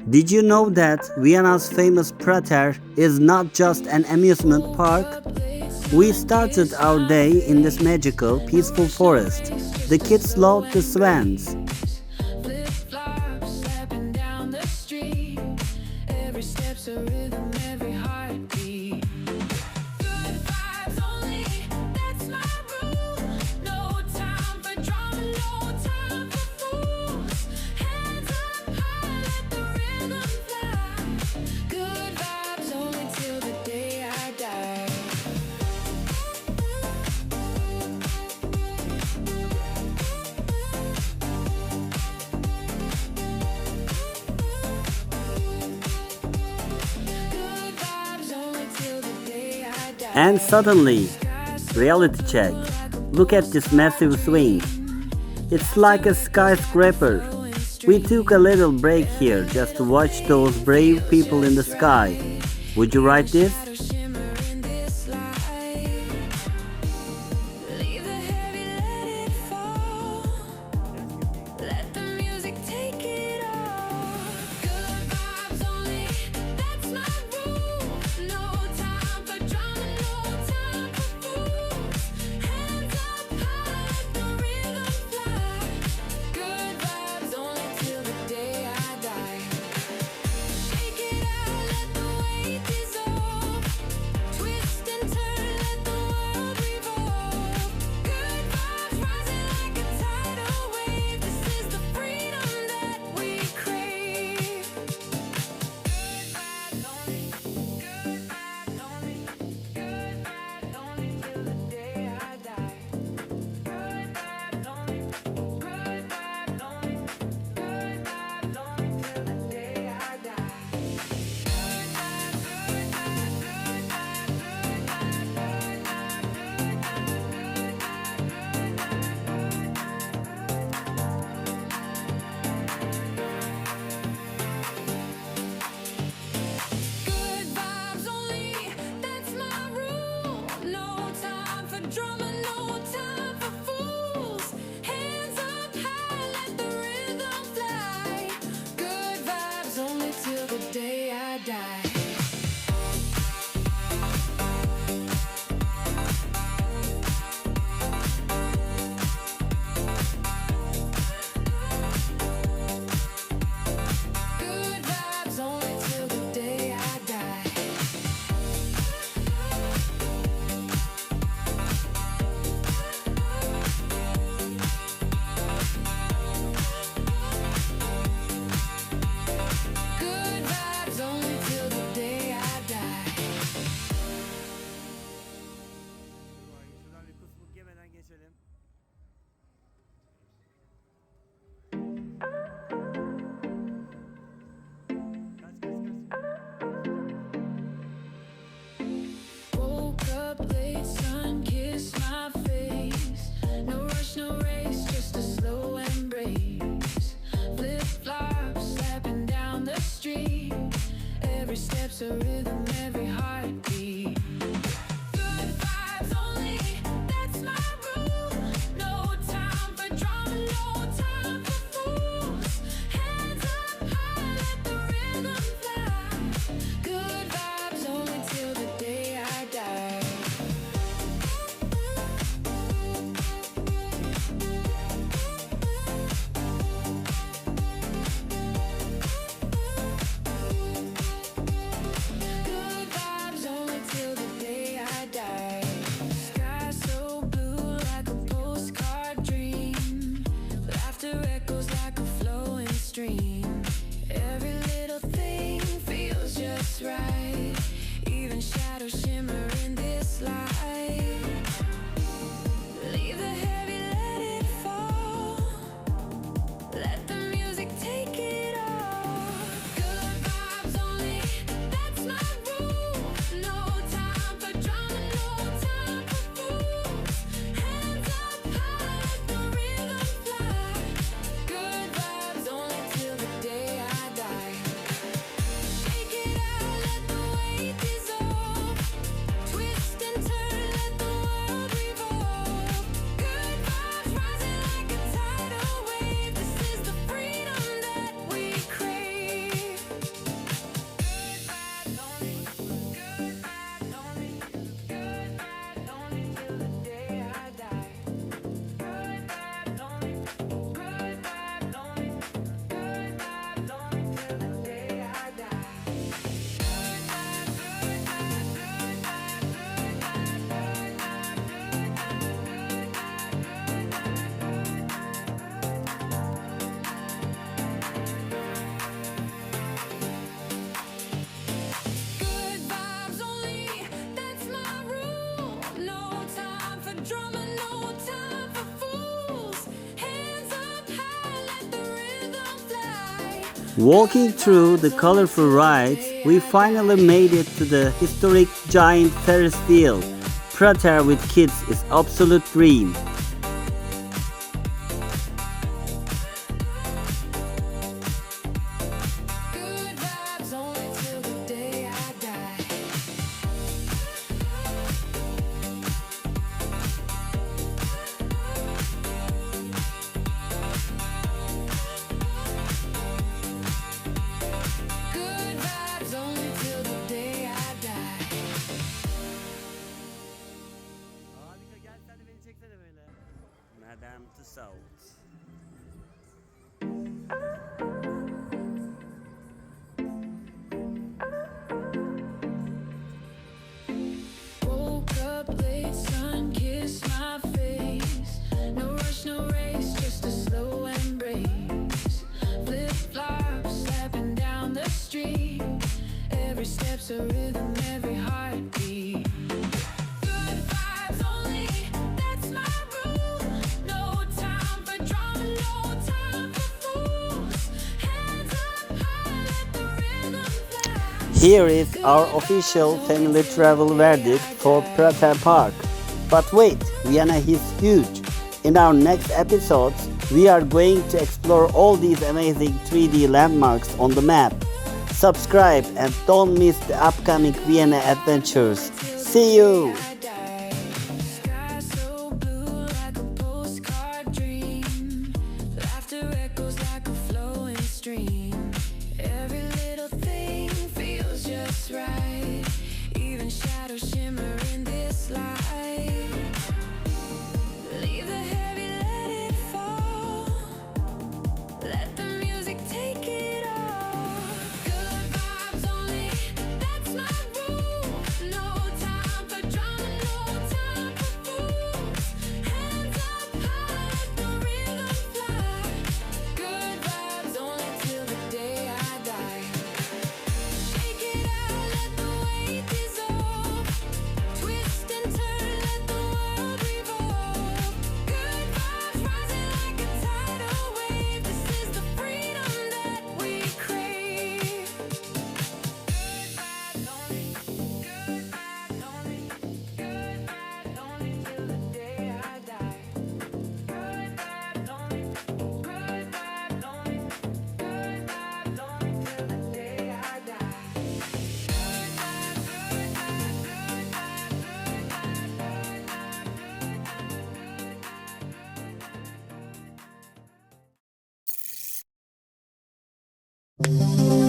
Did you know that Vienna's famous Prater is not just an amusement park? We started our day in this magical, peaceful forest. The kids loved the swans. And suddenly, reality check. Look at this massive swing. It's like a skyscraper. We took a little break here just to watch those brave people in the sky. Would you ride this? Walking through the colorful rides, we finally made it to the historic Giant Ferris Wheel. Prater with kids is absolute dream. Madame Tussauds. Woke up late, sun kissed my face. No rush, no race, just a slow embrace. Flip flops, slapping down the street. Every step's a rhythm, every heartbeat. Good vibes only, that's my rule. No time for drama, no time for fools. Hands up high, let the rhythm fly. Here is our official family travel verdict for Prater Park. But wait, Vienna is huge. In our next episodes, we are going to explore all these amazing 3D landmarks on the map. Subscribe and don't miss the upcoming Vienna adventures. See you! Sky so blue like a postcard dream. Laughter echoes like a flowing stream. Every little thing feels just right. Even shadows shimmer in this light. Leave the heavy, let it fall. Let the music take it all. Good vibes only, that's my rule. No time for drama, no time for fools. Hands up high, let the rhythm fly. Good vibes only till the day I die. Shake it out, let the weight dissolve. Twist and turn, let the world revolve. Good vibes rising like a tidal wave. This is the freedom that we crave. Good vibes only, good vibes only, good vibes only till the day I die. Good vibes only, good vibes only, good vibes only till the day I die. Good vibes, good vibes, good vibes, good vibes, good vibes.